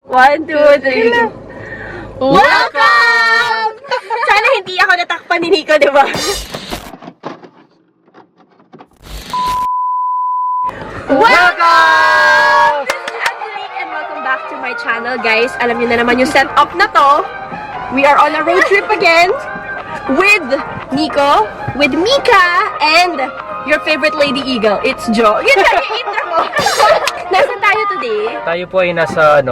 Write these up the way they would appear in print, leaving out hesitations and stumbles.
1, 2, 3. Welcome! Sana hindi ako natakpan ni Nico, di ba? Welcome! This is Angelique and welcome back to my channel, guys. Alam niyo na naman yung setup na to. We are on a road trip again with Nico, with Mika, and your favorite lady eagle. It's Jo. Yun na yung intro mo. Nasaan tayo today? Tayo po ay nasa,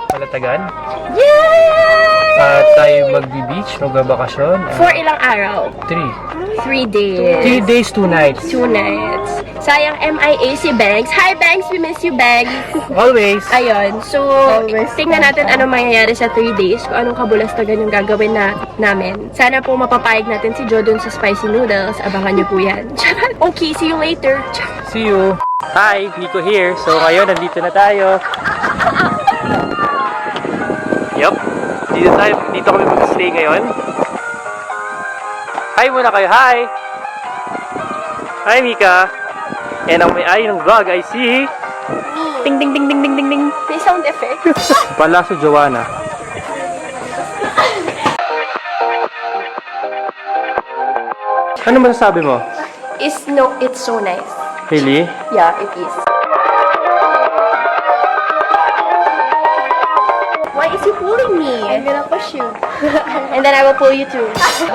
Palatagan. Yay! At tayo magbi-beach, magbabakasyon. For ilang araw? 3 days. 3 days, 2 nights. 2 nights. Sayang MIA si Banks. Hi Banks, we miss you Banks. Always. Ayun, so tingnan natin ano mangyayari sa 3 days, kung anong kabulastagan yung gagawin namin. Sana po mapapayag natin si Jo dun sa spicy noodles. Abangan niyo po yan. Okay, see you later. See you. Hi, Nico here. So ngayon, nandito na tayo. Yup. Dito kami mag-stay ngayon. Hi muna kayo. Hi! Hi, Mika. And ang may-ari ng vlog ay si... Ding, ding, ding, ding, ding, ding, ding. May sound effect. Pala si Joanna. Ano masasabi mo? It's so nice. Really? Yeah, it is. Why is he pulling me? I'm gonna push you. And then I will pull you too.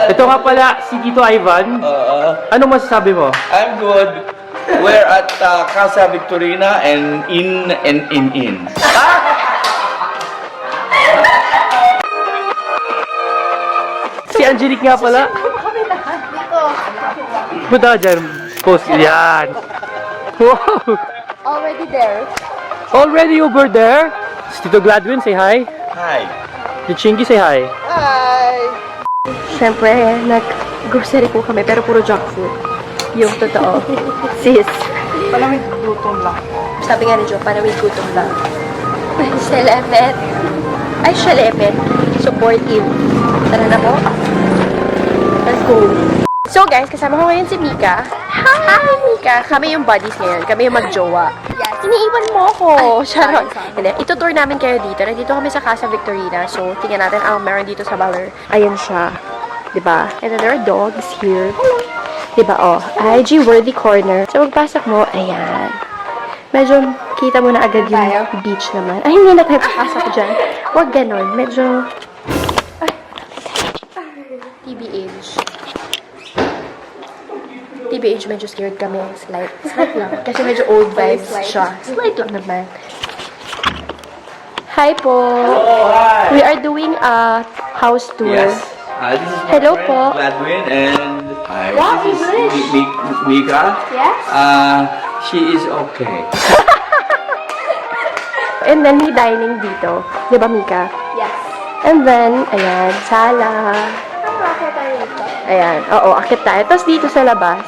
Ito nga pala si Tito Ivan. Ano masasabi mo? I'm good. We're at Casa Victorina and in. Si Angelique nga pala. Punta ka dyan. Post. Yan. Wow. Already there. Already over there? Si Tito Gladwin, say hi. Hi. Si Chingy, say hi. Siyempre, nag-grocery po kami, pero puro junk food. Yung totoo. Sis. Palamig gutom lang. Sabi nga ni Jo, parang may gutom lang. Salamat. Ay, salamat. Supportive. Tara na po. Let's go. So guys, kasama ko ngayon si Mika. Hi, Mika. Kami yung buddies ngayon. Kami yung magjowa. Yes. Iniiwan mo ako. Charot. Hindi. Itutour namin kayo dito. Nandito kami sa Casa Victorina. So, tingnan natin ang meron dito sa Baler. Ayan siya. Diba? And then there are dogs here. Diba? Oh, IG worthy corner. So, pagpasok mo, ayan. Medyo kita mo na agad yung beach naman. Ay, hindi na tayo papasok dyan. Huwag ganon. Medyo... TBH. TBH, medyo scared kami. Slight lang. Kasi medyo old vibes siya. Slight lang naman. Hi po. Oh, hi. We are doing a house tour. Yes. This is my Hello friend, po. Gladwin, and hi. Wow, This is English. Mika. Yes? She is okay. And then, may dining dito. Di ba, Mika? Yes. And then, ayan, sala. Ayan, oo, akit tayo. Tapos dito sa labas,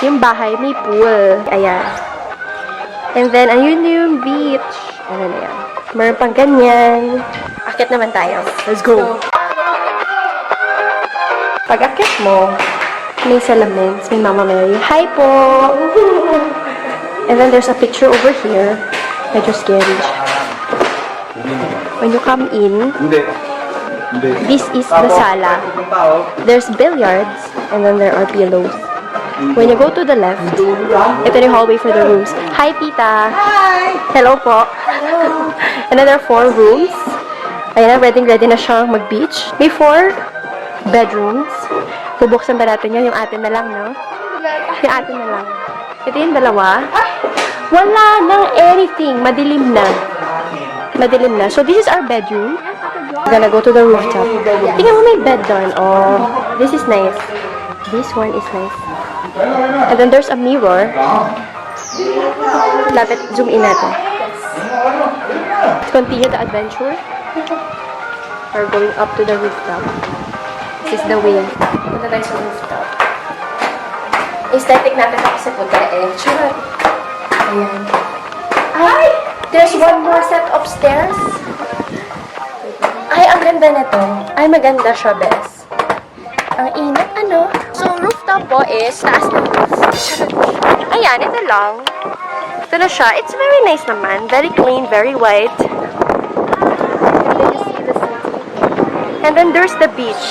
yung bahay, may pool. Ayan. And then, ayun yung beach. Ano na yan? Meron pang ganyan. Akit naman tayo. Let's go. Pag akit mo, may salamin. May Mama Mary. Hi po! And then, there's a picture over here. Medyo scary. When you come in, this is the sala. There's billiards, and then there are pillows. When you go to the left, ito yung hallway for the rooms. Hi, Tita! Hi! Hello po! Hello! And then there are 4 rooms. Ayan, ready na siyang mag-beach. May 4 bedrooms. Bubuksan ba natin yun? Yung atin na lang, no? Yung atin na lang. Ito yung dalawa. Wala nang anything. Madilim na. Madilim na. So, this is our bedroom. We're gonna go to the rooftop. Tingnan mo, may bed doon. Oh, this is nice. This one is nice. And then there's a mirror. Lapit, zoom in natin. Let's continue the adventure. We're going up to the rooftop. This is the way. Punta tayo sa rooftop. Aesthetic natin ako sa punta eh. Sure. Ayan. Ay! There's one more set upstairs. Ay, ang ganda na to. Ay, maganda siya, bes. Ang init, ano? So, rooftop po is taas ng roof. Ayan, ito lang. Ito na siya. It's very nice naman. Very clean, very white. And then there's the beach.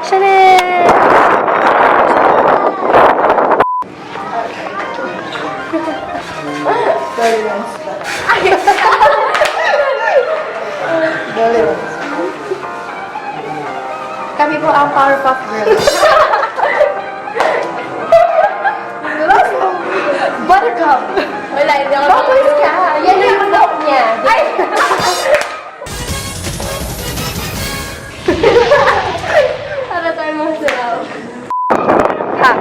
Chanel! Kami po ang Powerpuff Girls. Buttercup! Wala, hindi ako. Bubbles ka! Yan na yung look niya. Ay! Para tayo masalaw. Ha!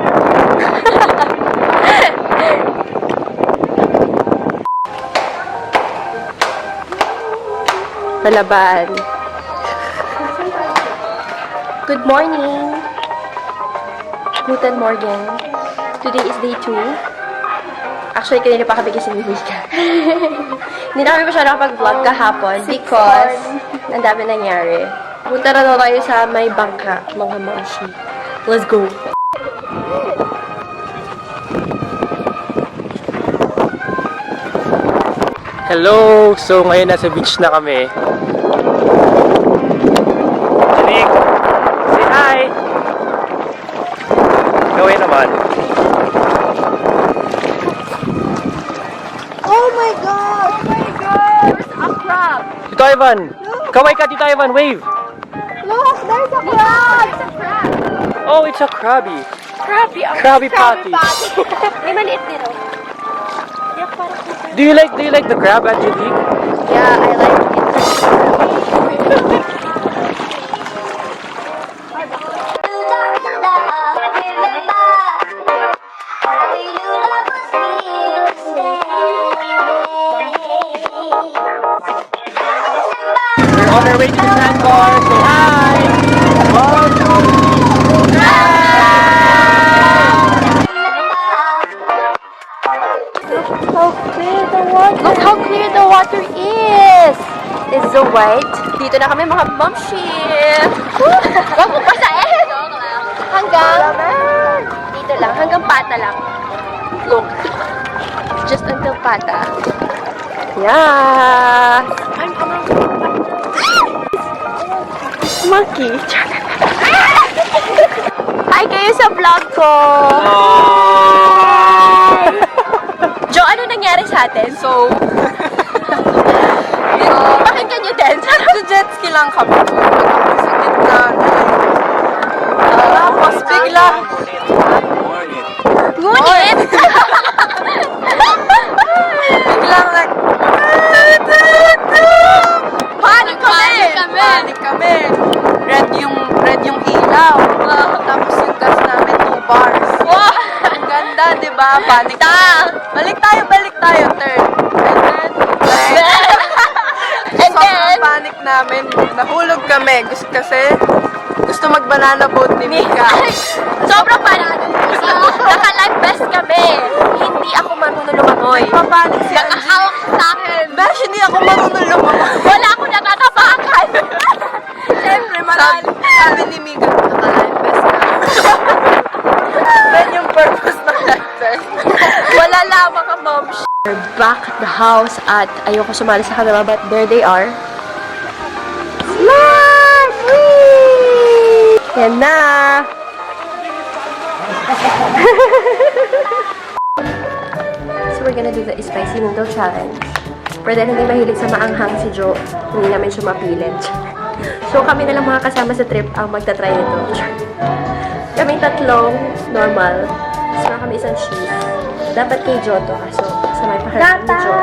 Palaban. Good morning! Guten Morgen. Today is day 2. Actually, kanina pa kami gising ni Mika. Hindi na kami masyado nakapag-vlog kahapon because ang dami nangyari. Punta na daw tayo sa may bangka, mga moshi. Let's go! Hello! So, ngayon nasa beach na kami. Angelique! Say hi! Gawin naman. Oh my God! Oh my God! There's a crab! Tito Ivan! Kaway ka, Tito Ivan! Wave! Look! There's a crab! There's a crab! Oh, it's a crabby! Crabby! Krabby Patty! May maliit din, oh. Do you like the crab, Angelique? Yeah, I like it. We're on our way to the sandbar. Say hi! Look how clear the water is! It's so white. Dito na kami mga momshi! Huwag mo pasain! Hanggang... Dito lang, hanggang pata lang. Look. Just until pata. Yes! Monkey! Hi kayo sa vlog ko! Jo, ano nangyari sa atin? So, pakinggan nyo din. Jet ski lang kami. Sa gitna. Tapos bigla. Ngunit! Biglang Panik kami! Panik kami. Red yung ilaw. Tapos yung gas namin 2 bars. Wow! Ang ganda, di ba? Panik tayo. Balik tayo. Turn. And then, Sobrang panic namin. Nahulog kami. Gusto mag-banana boat ni Mika. sobrang panik. Naka-life vest kami. Hindi ako marunong lumangoy. Papanik si Angie. Nakahawak sa akin. Besh, hindi ako marunong lumangoy. Wala akong natatapakan. Siyempre, sabi ni Mika, naka-life vest ka. Then yung purpose ng life vest. Wala lamang ka, mom. We're back at the house at ayoko sumali sa camera but there they are. Smart! Whee! Yan na! So we're gonna do the spicy noodle challenge. Pero dahil hindi mahilig sa maanghang si Jo, hindi namin siya mapilit. So kami na lang mga kasama sa trip ang magta-try nito. Kaming tatlong normal. So kami isang cheese. Dapat kay Jo to, kaso sa may paharap ni Jo.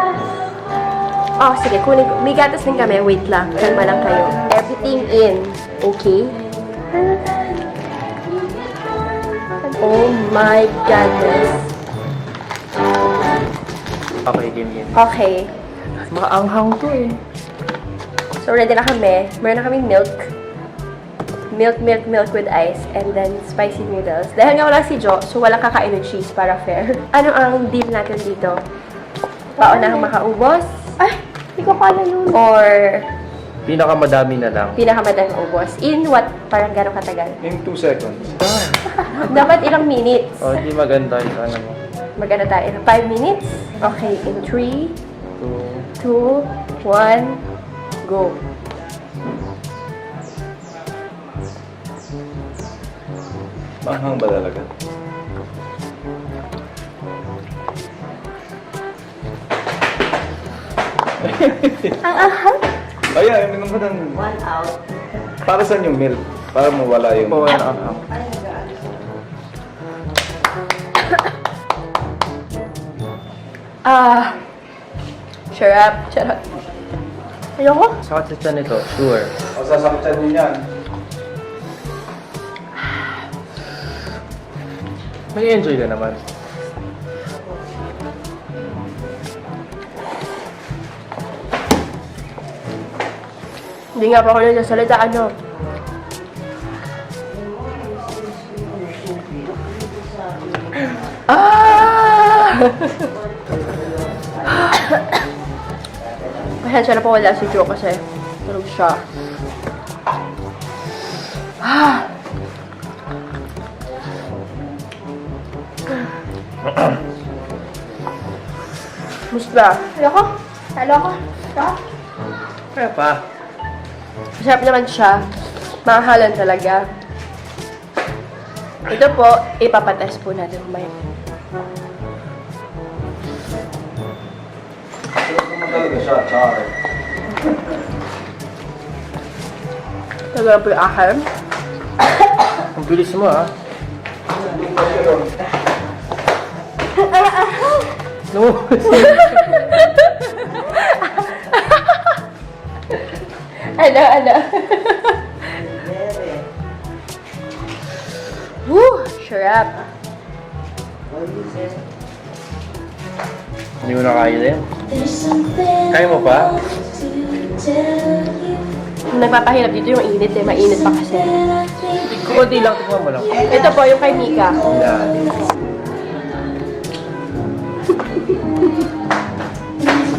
Oh, sige, kunin ko. May gatas din kami. Wait lang. Kalma lang kayo. Everything in. Okay? Oh my goodness. Okay, game. Okay. Maanghang to eh. So, ready na kami. Meron na kaming milk. Milk with ice. And then, spicy noodles. Dahil nga wala si Jo, so walang kakain ng cheese para fair. Ano ang deal natin dito? Paunahang makaubos? Ay! Hindi ko kala yun. Or Pinakamadami na lang. pinakamadang ubos. In what? Parang gano'ng katagal? In 2 seconds. Dapat ilang minutes? Oh, hindi maganda yung ano mo. Maganda tayo. 5 minutes? Okay. In 3, 2, 1, go. Manghang ba talaga? Ang ahang. Ayan, minum ka ng... 1 out. Para saan yung milk? Para mawala yung... Oo, yan ang Ah. Sarap. Sarap. Ayoko. Sakit sa tiyan nito, sure. O sasaktan niyo yan. Mag-enjoy ka naman. Hindi nga pa ako nagsasalita, ano. Ah! Pasensya na po wala si Joe kasi tulog siya. Ah! Musta? Ayoko. Ayoko. Kaya pa. Masarap naman siya. Mahalan talaga. Ito po, ipapatest po natin mamaya. Talaga siya, char. Talaga po yung akin. Ang bilis mo, ah. No. Ano? Woo! Sarap. Hindi mo na kaya din. Kaya mo pa? Nagpapahirap dito yung init eh. Mainit pa kasi. Kunti lang, tignan mo lang. Ito po yung kay Mika. Yan.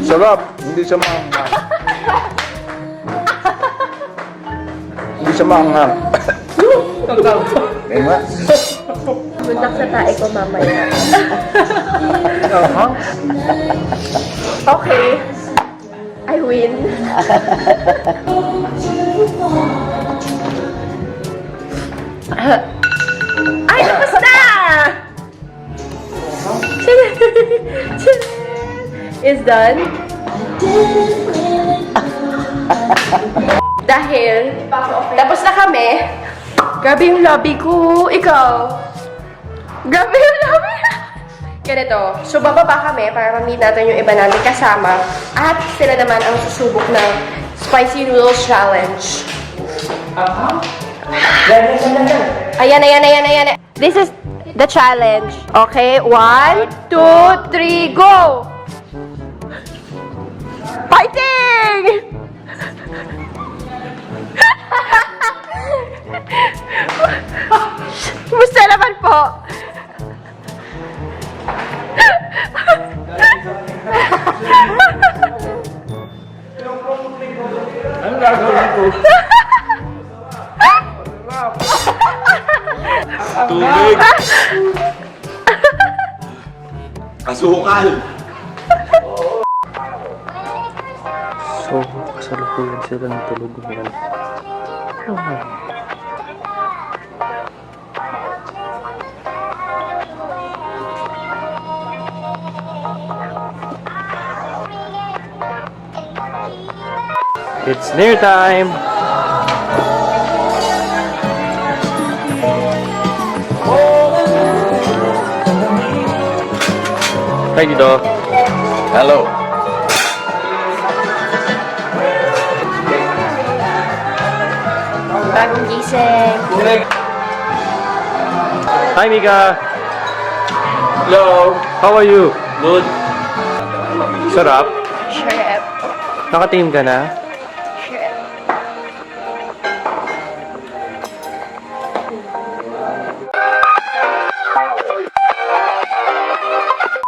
Sarap! Hindi siya maanghang. Hindi siya maanghang. Diba? Buntak sa tae ko mamaya. Anghang? Okay. I win. Ay, tapos na! Is done. Dahil, tapos na kami. Grabe yung lobby ko. Ikaw. Grabe yung lobby. Ganito. So, bababa kami para ma-meet natin yung iba namin kasama. At sila naman ang susubok ng Spicy Noodles Challenge. Ayan. This is the challenge. Okay? 1, 2, 3, go! Fighting! Musta naman po? Ano gagawin ko? Tubig! Asukal! So, kasalukuyan sila ng tulog ngayon. It's near time! Hi dito. Hello! Bagong gising. Hi Mika! Hello! How are you? Good! Sarap? Sarap. Nakateam ka na?